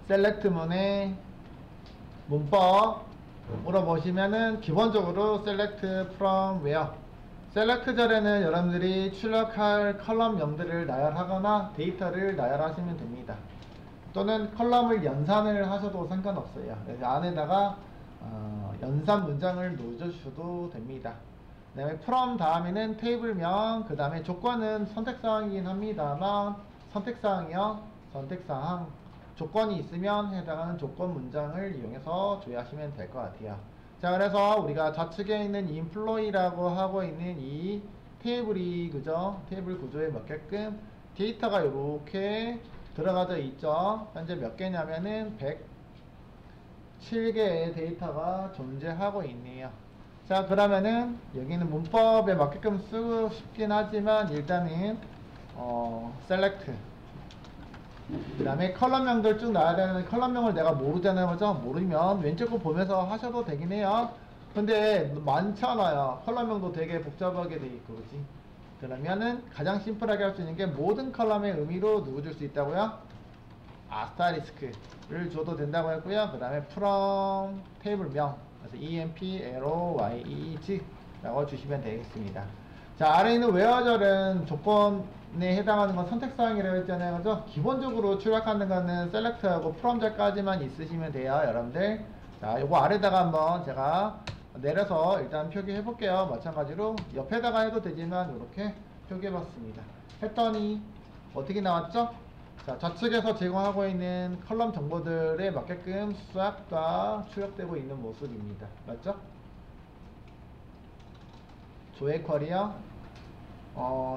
셀렉트문의 문법 물어보시면은 기본적으로 select from where, 셀렉트 절에는 여러분들이 출력할 컬럼명들을 나열하거나 데이터를 나열하시면 됩니다. 또는 컬럼을 연산을 하셔도 상관없어요. 그래서 안에다가 연산 문장을 넣어주셔도 됩니다. 그 다음에 from 다음에는 테이블명, 그 다음에 조건은 선택사항이긴 합니다만 선택사항이요, 선택사항, 조건이 있으면 해당하는 조건 문장을 이용해서 조회하시면 될 것 같아요. 자, 그래서 우리가 좌측에 있는 employee라고 하고 있는 이 테이블이 그죠? 테이블 구조에 맞게끔 데이터가 이렇게 들어가져 있죠. 현재 몇 개냐면은 107개의 데이터가 존재하고 있네요. 자, 그러면은 여기는 문법에 맞게끔 쓰고 싶긴 하지만 일단은 select, 그 다음에 컬럼명들 쭉 나와야 되는 컬럼명을 내가 모르잖아요. 그죠? 모르면 왼쪽 거 보면서 하셔도 되긴 해요. 근데 많잖아요. 컬럼명도 되게 복잡하게 돼 있고, 그지? 그러면은 가장 심플하게 할 수 있는 게 모든 컬럼의 의미로 누구 줄 수 있다고요? 아스타리스크를 줘도 된다고 했고요. 그 다음에 from 테이블명, 그래서 employees 라고 주시면 되겠습니다. 자, 아래 있는 웨어절은 조건에 해당하는 건 선택사항이라고 했잖아요. 그죠? 기본적으로 출력하는 거는 select하고 from절까지만 있으시면 돼요, 여러분들. 자, 요거 아래다가 한번 제가 내려서 일단 표기해 볼게요. 마찬가지로 옆에다가 해도 되지만 이렇게 표기해 봤습니다. 했더니 어떻게 나왔죠? 자, 좌측에서 제공하고 있는 컬럼 정보들에 맞게끔 싹 다 출력되고 있는 모습입니다. 맞죠? 조회 쿼리요.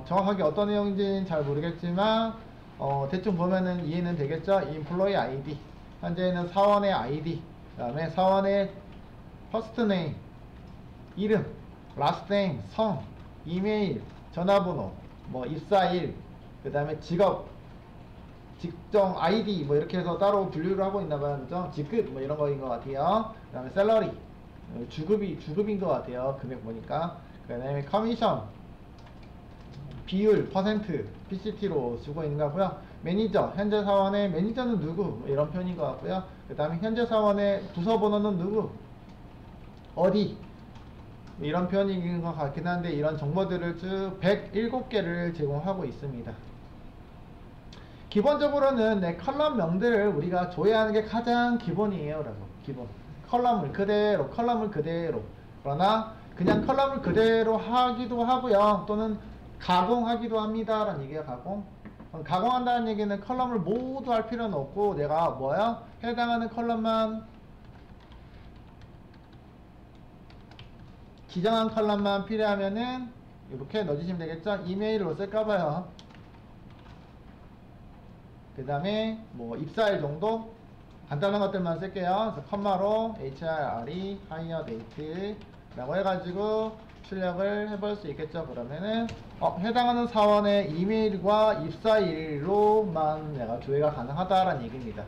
정확하게 어떤 내용인지는 잘 모르겠지만 대충 보면은 이해는 되겠죠? employee ID, 현재는 사원의 ID, 그 다음에 사원의 first name, 이름, last name, 성, 이메일, 전화번호, 뭐 입사일, 그 다음에 직업, 직종 ID 뭐 이렇게 해서 따로 분류를 하고 있나봐요. 그죠? 직급 뭐 이런 거인 것 같아요. 그 다음에 셀러리, 주급인 것 같아요. 금액 보니까. 그 다음에 커미션, 비율, 퍼센트, PCT로 쓰고 있는 것 같고요. 매니저, 현재 사원의 매니저는 누구? 뭐 이런 표현인 것 같고요. 그 다음에 현재 사원의 부서번호는 누구? 어디? 이런 표현인 것 같긴 한데 이런 정보들을 쭉 107개를 제공하고 있습니다. 기본적으로는 컬럼명들을 우리가 조회하는 게 가장 기본이에요. 라고 기본 컬럼을 그대로 그러나 그냥 컬럼을 그대로 하기도 하고요, 또는 가공하기도 합니다 라는 얘기가 가공한다는 얘기는 컬럼을 모두 할 필요는 없고 내가 뭐야? 해당하는 컬럼만, 지정한 컬럼만 필요하면은 이렇게 넣어주시면 되겠죠? 이메일로 쓸까봐요. 그 다음에 뭐 입사일 정도 간단한 것들만 쓸게요. 그래서 컴마로 HRE hire date 라고 해가지고 출력을 해볼 수 있겠죠. 그러면은 해당하는 사원의 이메일과 입사일로만 내가 조회가 가능하다라는 얘기입니다.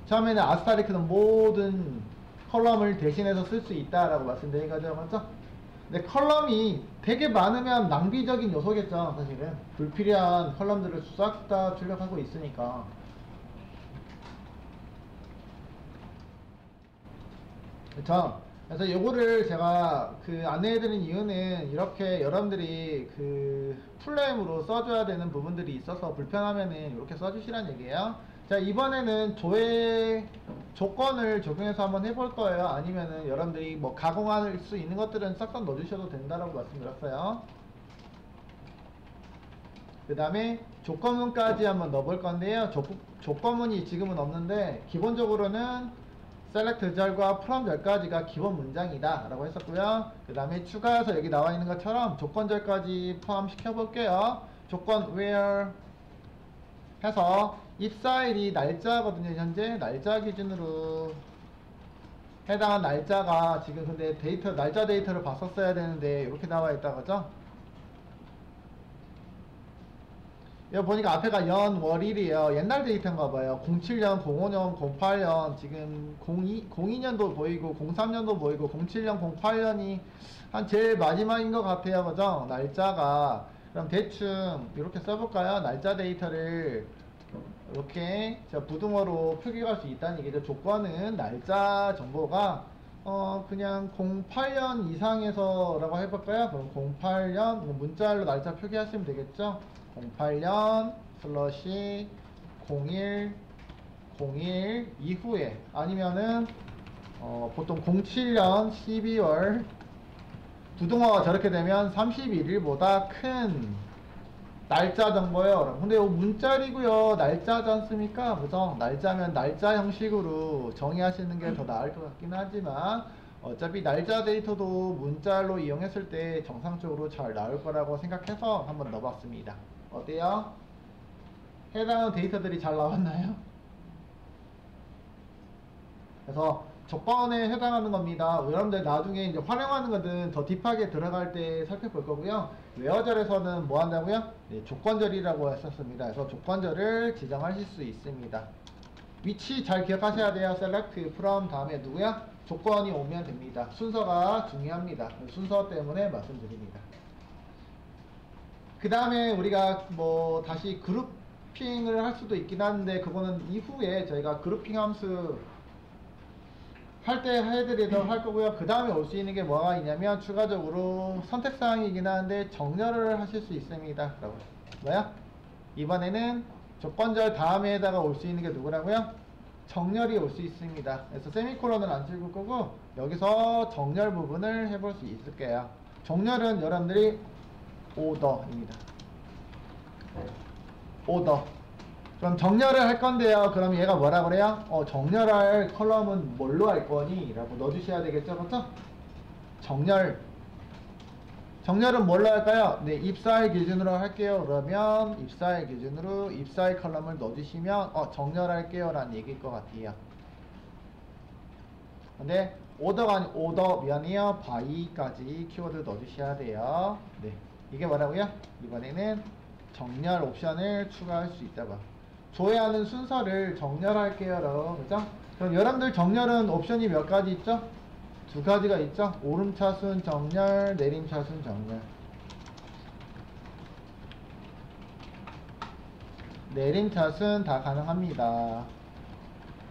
처음에는 아스타리크는 모든 컬럼을 대신해서 쓸 수 있다라고 말씀드린 거죠. 맞죠? 근데 컬럼이 되게 많으면 낭비적인 요소겠죠. 사실은 불필요한 컬럼들을 싹 다 출력하고 있으니까. 그쵸? 그래서 요거를 제가 안내해드린 이유는 이렇게 여러분들이 풀네임으로 써줘야 되는 부분들이 있어서 불편하면은 이렇게 써주시란 얘기예요. 자, 이번에는 조회 조건을 적용해서 한번 해볼 거예요. 아니면은 여러분들이 뭐 가공할 수 있는 것들은 싹 다 넣어주셔도 된다라고 말씀드렸어요. 그 다음에 조건문까지 한번 넣어볼 건데요. 조건문이 지금은 없는데 기본적으로는 select 절과 from 절까지가 기본 문장이다 라고 했었고요. 그 다음에 추가해서 여기 나와 있는 것처럼 조건절까지 포함시켜 볼게요. 조건 where 해서 입사일이 날짜거든요. 현재 날짜 기준으로 해당한 날짜가 지금 근데 날짜 데이터를 봤었어야 되는데 이렇게 나와 있다 그죠? 여기 보니까 앞에가 연월일이에요. 옛날 데이터인가봐요. 07년, 05년, 08년, 지금 02년도 보이고 03년도 보이고 07년, 08년이 한 제일 마지막인 것 같아요. 그죠? 날짜가. 그럼 대충 이렇게 써볼까요? 날짜 데이터를 이렇게 제가 부등호로 표기할 수 있다는 얘기죠. 조건은 날짜 정보가 그냥 08년 이상에서라고 해볼까요? 그럼 08년 문자로 날짜 표기하시면 되겠죠. 08년 슬러시 01 이후에 아니면은 보통 07년 12월 부등호가 저렇게 되면 31일보다 큰 날짜 정보요. 근데 이거 문자리고요. 날짜지 않습니까? 그죠? 날짜면 날짜 형식으로 정의하시는 게 더 나을 것 같긴 하지만 어차피 날짜 데이터도 문자로 이용했을 때 정상적으로 잘 나올 거라고 생각해서 한번 넣어봤습니다. 어때요? 해당하는 데이터들이 잘 나왔나요? 그래서 조건에 해당하는 겁니다. 여러분들 나중에 이제 활용하는 것은 더 딥하게 들어갈 때 살펴볼 거고요. 웨어절에서는 뭐 한다고요? 네, 조건절이라고 했었습니다. 그래서 조건절을 지정하실 수 있습니다. 위치 잘 기억하셔야 돼요. select from 다음에 누구야? 조건이 오면 됩니다. 순서가 중요합니다. 순서 때문에 말씀드립니다. 그 다음에 우리가 뭐 다시 그룹핑을 할 수도 있긴 한데 그거는 이후에 저희가 그룹핑 함수 할 때 해드리도록 할 거고요. 그 다음에 올 수 있는 게 뭐가 있냐면 추가적으로 선택사항이긴 한데 정렬을 하실 수 있습니다. 뭐야? 이번에는 조건절 다음에다가 올 수 있는 게 누구라고요? 정렬이 올 수 있습니다. 그래서 세미콜론을 안 찍을 거고 여기서 정렬 부분을 해볼 수 있을게요. 정렬은 여러분들이 오더입니다. 오더. 그럼 정렬을 할 건데요. 그럼 얘가 뭐라 그래요? 정렬할 컬럼은 뭘로 할 거니? 라고 넣어주셔야 되겠죠. 그렇죠? 정렬은 뭘로 할까요? 네, 입사일 기준으로 할게요. 그러면 입사일 기준으로 입사일 컬럼을 넣어주시면 정렬할게요 라는 얘기일 것 같아요. 근데 오더가 아니 오더 미안해요. 바이까지 키워드 넣어주셔야 돼요. 네, 이게 뭐라고요? 이번에는 정렬 옵션을 추가할 수 있다고. 조회하는 순서를 정렬할게요. 그죠? 그럼 여러분들 정렬은 옵션이 몇 가지 있죠? 두 가지가 있죠? 오름차순 정렬, 내림차순 정렬. 내림차순 다 가능합니다.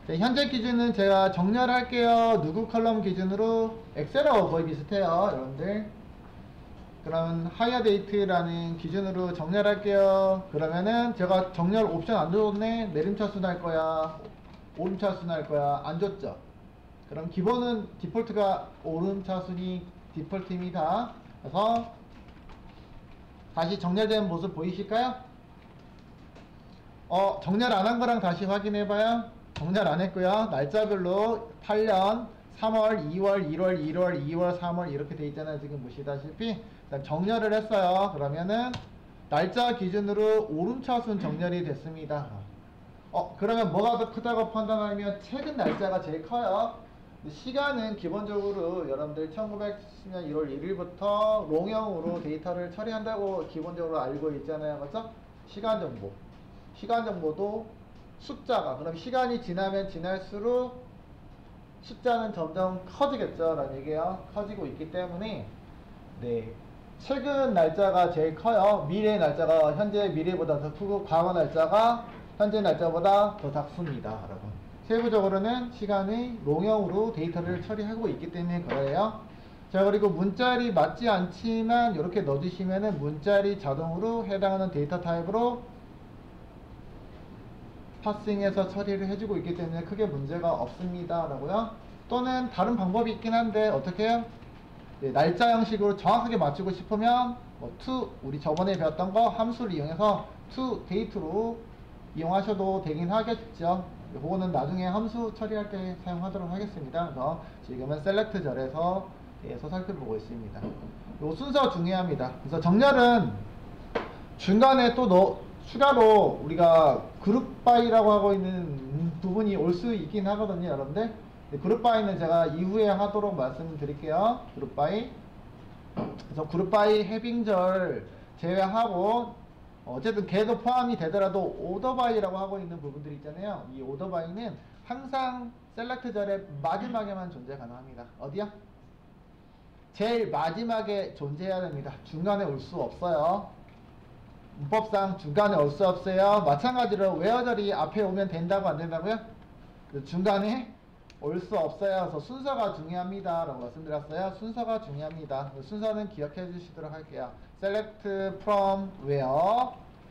네, 현재 기준은 제가 정렬할게요. 누구 컬럼 기준으로 엑셀하고 거의 비슷해요. 여러분들. 그러면 하이어 데이트라는 기준으로 정렬할게요. 그러면은 제가 정렬 옵션 안 줬네. 내림차순 할 거야. 오름차순 할 거야. 안 줬죠. 그럼 기본은 디폴트가 오름차순이 디폴트입니다. 그래서 다시 정렬된 모습 보이실까요? 정렬 안 한 거랑 다시 확인해봐요. 정렬 안 했고요. 날짜별로 8년 3월, 2월, 1월, 1월, 2월, 3월 이렇게 돼 있잖아요. 지금 보시다시피 정렬을 했어요. 그러면은 날짜 기준으로 오름차순 정렬이 됐습니다. 그러면 뭐가 더 크다고 판단하면 최근 날짜가 제일 커요. 시간은 기본적으로 여러분들 1910년 1월 1일부터 롱형으로 데이터를 처리한다고 기본적으로 알고 있잖아요. 그렇죠? 시간 정보도 숫자가 그럼 시간이 지나면 지날수록 숫자는 점점 커지겠죠 라는 얘기예요. 커지고 있기 때문에 네, 최근 날짜가 제일 커요. 미래 날짜가 현재 미래보다 더 크고 과거 날짜가 현재 날짜보다 더 작습니다. 여러분 세부적으로는 시간의 롱형으로 데이터를 처리하고 있기 때문에 그래요. 자, 그리고 문자리 맞지 않지만 이렇게 넣어주시면은 문자리 자동으로 해당하는 데이터 타입으로 파싱해서 처리를 해주고 있기 때문에 크게 문제가 없습니다 라고요. 또는 다른 방법이 있긴 한데 어떻게 해요? 네, 날짜 형식으로 정확하게 맞추고 싶으면 to 우리 저번에 배웠던 거 함수를 이용해서 to date로 이용하셔도 되긴 하겠죠. 그거는 나중에 함수 처리할 때 사용하도록 하겠습니다. 그래서 지금은 select 절에서 살펴보고 있습니다. 요 순서 중요합니다. 그래서 정렬은 중간에 또 추가로 우리가 그룹 바이라고 하고 있는 부분이 올 수 있긴 하거든요, 여러분들. 그룹 바이는 제가 이후에 하도록 말씀드릴게요. 그룹 바이. 그래서 그룹 바이 해빙절 제외하고 어쨌든 걔도 포함이 되더라도 오더 바이라고 하고 있는 부분들이 있잖아요. 이 오더 바이는 항상 셀렉트 절의 마지막에만 존재 가능합니다. 어디야? 제일 마지막에 존재해야 됩니다. 중간에 올 수 없어요. 문법상 중간에 올 수 없어요. 마찬가지로 where절이 앞에 오면 된다고 안 된다고요? 중간에 올 수 없어요. 그래서 순서가 중요합니다 라고 말씀드렸어요. 순서가 중요합니다. 순서는 기억해 주시도록 할게요. select from where,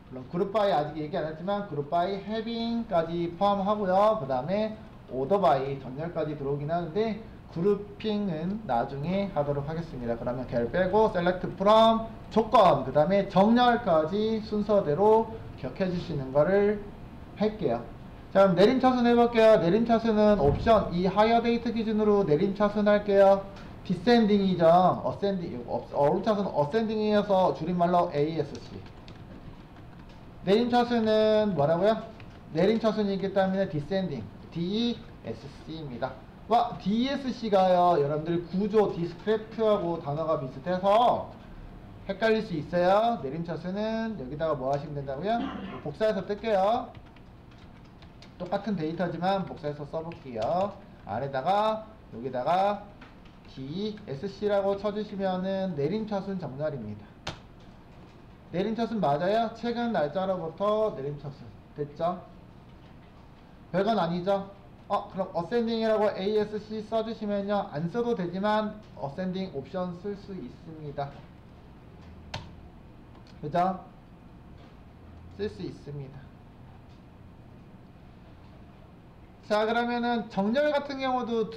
물론 group by 아직 얘기 안 했지만 group by having까지 포함하고요. 그 다음에 order by 정렬까지 들어오긴 하는데 그룹핑은 나중에 하도록 하겠습니다. 그러면 걔를 빼고 select from 조건, 그 다음에 정렬까지 순서대로 기억해 주시는 거를 할게요. 자, 그럼 내림차순 해볼게요. 내림차순은 옵션 이 하이어 데이트 기준으로 내림차순 할게요. 디센딩이죠. 어센딩, 오름차순은 어센딩이어서 줄임말로 ASC. 내림차순은 뭐라고요? 내림차순이기 때문에 디센딩, DESC입니다. 와, DESC가요, 여러분들 구조 디스크립트하고 단어가 비슷해서 헷갈릴 수 있어요. 내림차순은 여기다가 뭐 하시면 된다고요? 복사해서 뜰게요. 똑같은 데이터지만 복사해서 써볼게요. 아래다가 여기다가 DSC라고 쳐주시면은 내림차순 정렬입니다. 내림차순 맞아요? 최근 날짜로부터 내림차순 됐죠? 별건 아니죠? 그럼 어센딩이라고 ASC 써주시면요, 안 써도 되지만 어센딩 옵션 쓸 수 있습니다. 그죠? 쓸 수 있습니다. 자, 그러면은 정렬 같은 경우도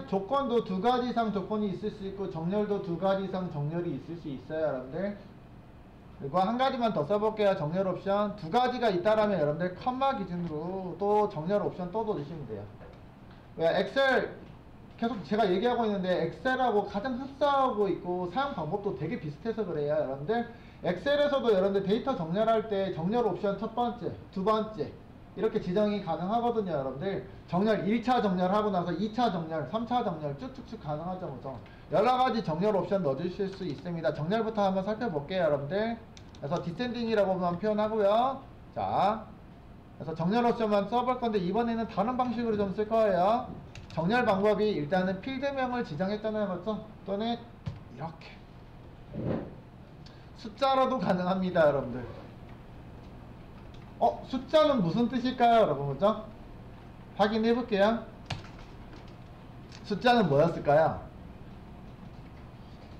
조건도 두 가지 이상 조건이 있을 수 있고 정렬도 두 가지 이상 정렬이 있을 수 있어요, 여러분들. 그리고 한 가지만 더 써볼게요. 정렬 옵션 두 가지가 있다라면 여러분들 컴마 기준으로 또 정렬 옵션 또 넣으시면 돼요. 왜 엑셀 계속 제가 얘기하고 있는데 엑셀하고 가장 흡사하고 있고 사용 방법도 되게 비슷해서 그래요, 여러분들. 엑셀에서도 여러분들 데이터 정렬할 때 정렬 옵션 첫 번째, 두 번째 이렇게 지정이 가능하거든요, 여러분들. 정렬 1차 정렬하고 나서 2차 정렬, 3차 정렬 쭉쭉쭉 가능하죠, 그죠? 여러가지 정렬 옵션 넣어주실 수 있습니다. 정렬부터 한번 살펴볼게요, 여러분들. 그래서 디센딩이라고만 표현하고요. 자, 그래서 정렬 옵션만 써볼 건데 이번에는 다른 방식으로 좀 쓸 거예요. 정렬 방법이 일단은 필드명을 지정했다는 거죠. 또는 이렇게 숫자로도 가능합니다, 여러분들. 숫자는 무슨 뜻일까요, 여러분? 그죠? 확인해 볼게요. 숫자는 뭐였을까요?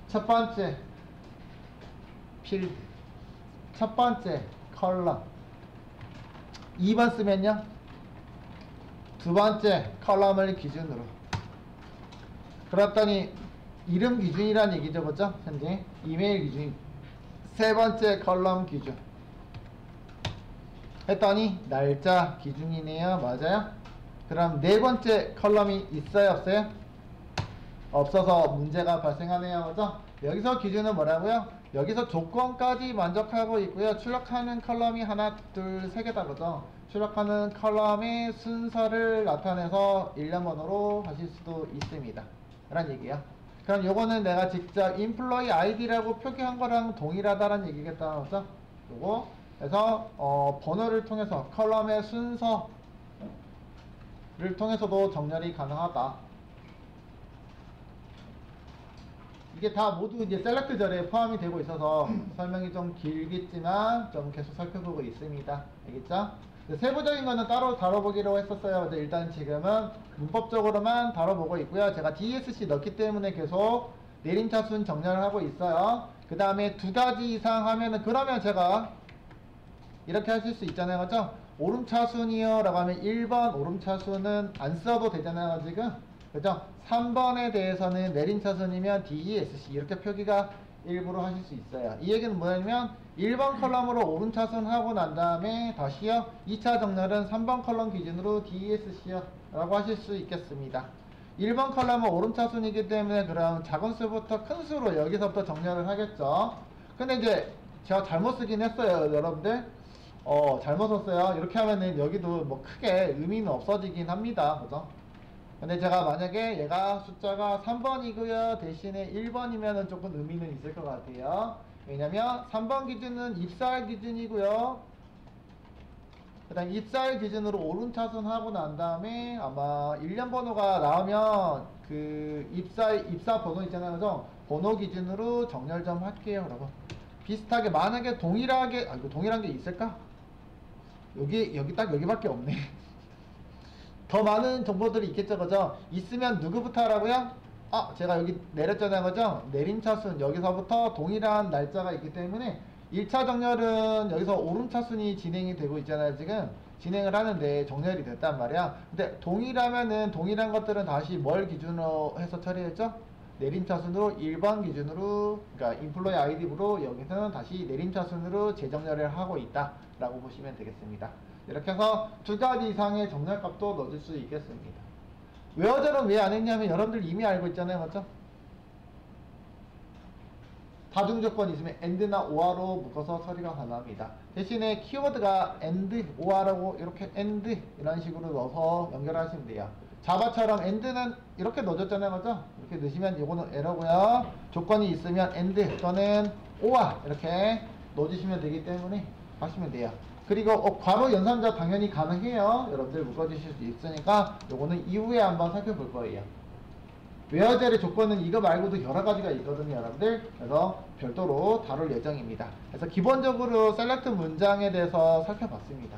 첫 번째 필드, 첫 번째 컬럼. 2번 쓰면요, 두 번째 컬럼을 기준으로. 그랬더니 이름 기준이란 얘기죠, 그죠? 현재 이메일 기준. 세 번째 컬럼 기준 했더니 날짜 기준이네요. 맞아요? 그럼 네 번째 컬럼이 있어요, 없어요? 없어서 문제가 발생하네요, 그죠? 여기서 기준은 뭐라고요? 여기서 조건까지 만족하고 있고요. 출력하는 컬럼이 하나, 둘, 세 개다, 그죠? 출력하는 컬럼의 순서를 나타내서 일련번호로 하실 수도 있습니다 라는 얘기예요. 그럼 요거는 내가 직접 employee id라고 표기한 거랑 동일하다는 얘기겠다, 그죠? 요거 그래서 번호를 통해서 컬럼의 순서를 통해서도 정렬이 가능하다. 이게 다 모두 이제 셀렉트 절에 포함이 되고 있어서 설명이 좀 길겠지만 좀 계속 살펴보고 있습니다. 알겠죠? 세부적인 거는 따로 다뤄보기로 했었어요. 일단 지금은 문법적으로만 다뤄보고 있고요. 제가 DSC 넣기 때문에 계속 내림차순 정렬을 하고 있어요. 그 다음에 두 가지 이상 하면은, 그러면 제가 이렇게 하실 수 있잖아요, 그죠? 오름차순이요 라고 하면 1번 오름차순은 안 써도 되잖아요, 지금. 그죠? 3번에 대해서는 내림차순이면 DESC 이렇게 표기가 일부러 하실 수 있어요. 이 얘기는 뭐냐면 1번 컬럼으로 오름차순 하고 난 다음에 다시요 2차 정렬은 3번 컬럼 기준으로 DESC요 라고 하실 수 있겠습니다. 1번 컬럼은 오름차순이기 때문에 그럼 작은 수부터 큰 수로 여기서부터 정렬을 하겠죠. 근데 이제 제가 잘못 쓰긴 했어요, 여러분들. 잘못 썼어요. 이렇게 하면은 여기도 뭐 크게 의미는 없어지긴 합니다, 그죠? 근데 제가 만약에 얘가 숫자가 3번이고요 대신에 1번이면은 조금 의미는 있을 것 같아요. 왜냐면 3번 기준은 입사일 기준이고요, 그 다음 입사일 기준으로 오름차순 하고 난 다음에 아마 1년 번호가 나오면 그 입사 번호 있잖아요, 그죠? 번호 기준으로 정렬 좀 할게요, 여러분. 비슷하게 만약에 동일하게 이거 동일한 게 있을까? 여기 딱 여기밖에 없네. 더 많은 정보들이 있겠죠, 그죠? 있으면 누구부터 하라고요? 제가 여기 내렸잖아요, 그죠? 내림차순 여기서부터 동일한 날짜가 있기 때문에 1차 정렬은 여기서 오름차순이 진행이 되고 있잖아요. 지금 진행을 하는데 정렬이 됐단 말이야. 근데 동일하면은 동일한 것들은 다시 뭘 기준으로 해서 처리했죠? 내림차순으로 1번 기준으로, 그러니까 인플로이 아이디로 여기서는 다시 내림차순으로 재정렬을 하고 있다 라고 보시면 되겠습니다. 이렇게 해서 두 가지 이상의 정렬값도 넣어줄 수 있겠습니다. 웨어절은 왜 안 했냐면 여러분들 이미 알고 있잖아요, 맞죠? 다중조건 있으면 AND나 OR로 묶어서 처리가 가능합니다. 대신에 키워드가 AND, OR하고 이렇게 AND 이런 식으로 넣어서 연결하시면 돼요. 자바처럼 AND는 이렇게 넣어줬잖아요, 맞죠? 이렇게 넣으시면 이거는 에러고요. 조건이 있으면 AND 또는 OR 이렇게 넣어주시면 되기 때문에 하시면 돼요. 그리고 괄호 연산자 당연히 가능해요. 여러분들 묶어주실 수 있으니까 요거는 이후에 한번 살펴볼 거예요. 웨어젤의 조건은 이거 말고도 여러 가지가 있거든요, 여러분들. 그래서 별도로 다룰 예정입니다. 그래서 기본적으로 셀렉트 문장에 대해서 살펴봤습니다.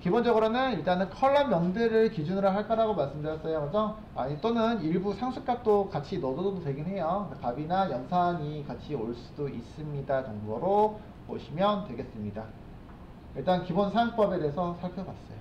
기본적으로는 일단은 컬럼명들을 기준으로 할 거라고 말씀드렸어요, 그죠? 또는 일부 상수값도 같이 넣어도 되긴 해요. 값이나 연산이 같이 올 수도 있습니다 정도로 보시면 되겠습니다. 일단 기본 사용법에 대해서 살펴봤어요.